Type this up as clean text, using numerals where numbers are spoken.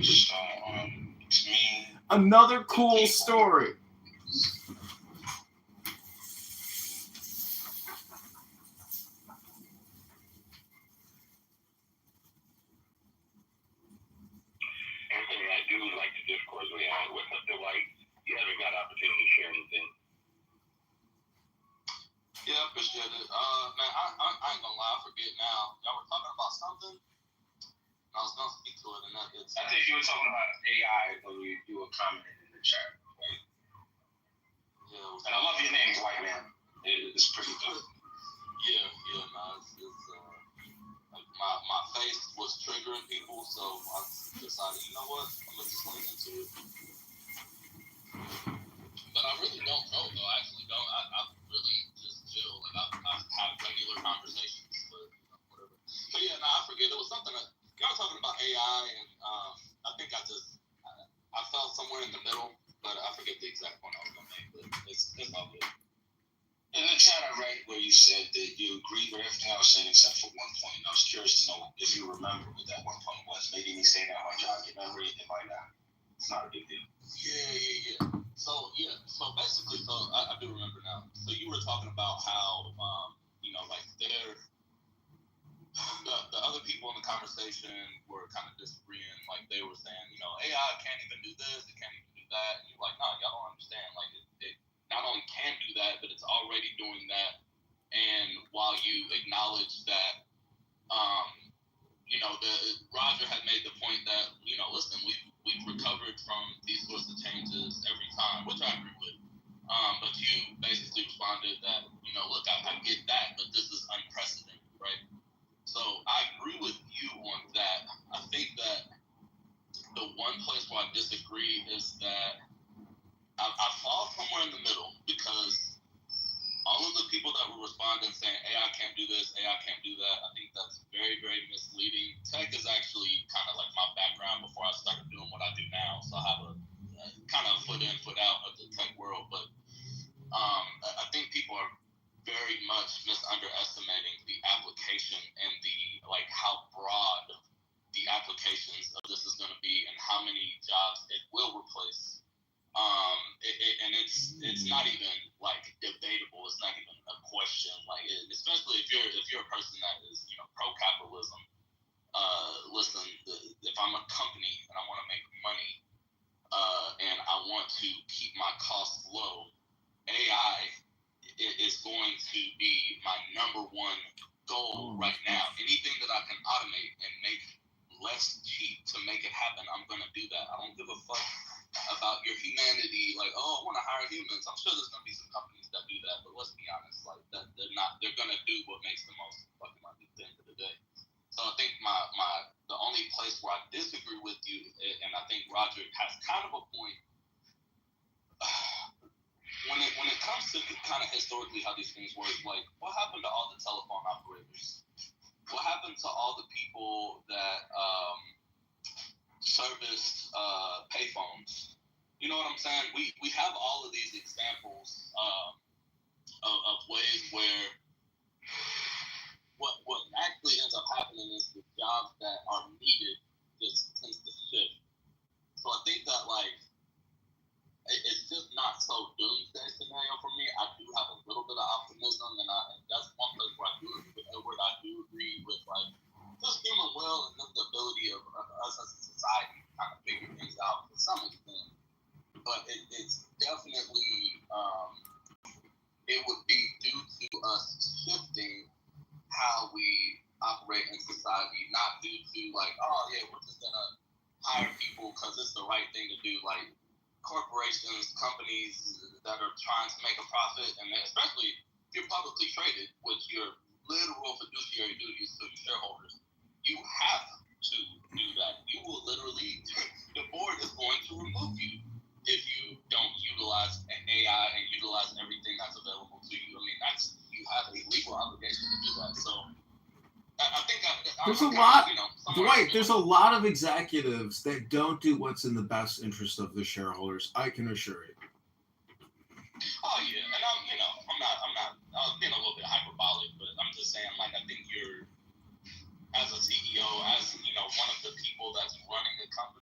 So, to me, another cool story. Anthony, I do like the discourse we had with the like, you haven't got opportunity to share anything. Yeah, I appreciate it. Man, I ain't gonna lie, I forget now. Y'all were talking about something. I was gonna speak to it, and that it's. I think you were talking about AI when you were commenting in the chat, right? Yeah. And I love your name, White Man. It's pretty good. Yeah, no, it's like my face was triggering people, so I decided, you know what, I'm gonna just lean into it. But I really don't know, though. I actually don't. I really just chill. Like I have regular conversations, but whatever. But yeah, no, I forget. It was something that y'all talking about AI, and I think I felt somewhere in the middle, but I forget the exact point I was gonna make. But it's all good. In the chat, I read where you said that you agreed with everything I was saying except for one point. I was curious to know if you remember what that one point was. Maybe me saying that on jog your memory, it might not. It's not a big deal. Yeah. So basically, I do remember now. So you were talking about how, like the other people in the conversation were kind of disagreeing. Like they were saying, AI can't even do this, it can't even do that. And you're like, no, y'all don't understand. Like it not only can do that, but it's already doing that. And while you acknowledge that, Roger had made the point that, listen, we've recovered from these sorts of changes every time, which I agree with. But you basically responded that, look, I get that, but this is unprecedented, right? So I agree with you on that. I think that the one place where I disagree is that I fall somewhere in the middle, because all of the people that were responding saying AI can't do this, AI can't do that, I think that's very, very misleading. Tech is actually kind of like my background before I started doing what I do now. So I have a kind of foot in, foot out of the tech world. But I think people are very much misunderestimating the application and how broad the applications of this is going to be and how many jobs it will replace. And it's not even debatable. It's not even a question. Especially if you're a person that is pro-capitalism. Listen, if I'm a company and I want to make money, and I want to keep my costs low, AI is going to be my number one goal right now. Anything that I can automate and make less cheap to make it happen, I'm going to do that. I don't give a fuck about your humanity. I want to hire humans. I'm sure there's going to be some companies that do that, but let's be honest, they're going to do what makes the most fucking money at the end of the day. So I think the only place where I disagree with you, and I think Roger has kind of a point, when it comes to kind of historically how these things work, what happened to all the telephone operators? What happened to all the people that serviced payphones? You know what I'm saying? We have all of these examples of ways where what actually ends up happening is the jobs that are needed just tends to shift. So I think that it's just not so doomsday scenario for me. I do have a little bit of optimism, and that's one place where I do agree with Edward. I do agree with just human will and just the ability of us as a society to kind of figure things out to some extent. But it's definitely it would be due to us shifting how we operate in society, not due to we're just gonna hire people because it's the right thing to do. Corporations, companies that are trying to make a profit, and especially if you're publicly traded with your literal fiduciary duties to your shareholders, you have to do that. You will literally, the board is going to remove you if you don't utilize AI and utilize everything that's available to you. I mean, you have a legal obligation to do that. So I think there's a lot, Dwight. There's a lot of executives that don't do what's in the best interest of the shareholders. I can assure you. Oh yeah, and I'm not. I was being a little bit hyperbolic, but I'm just saying, I think you're, as a CEO, as one of the people that's running a company,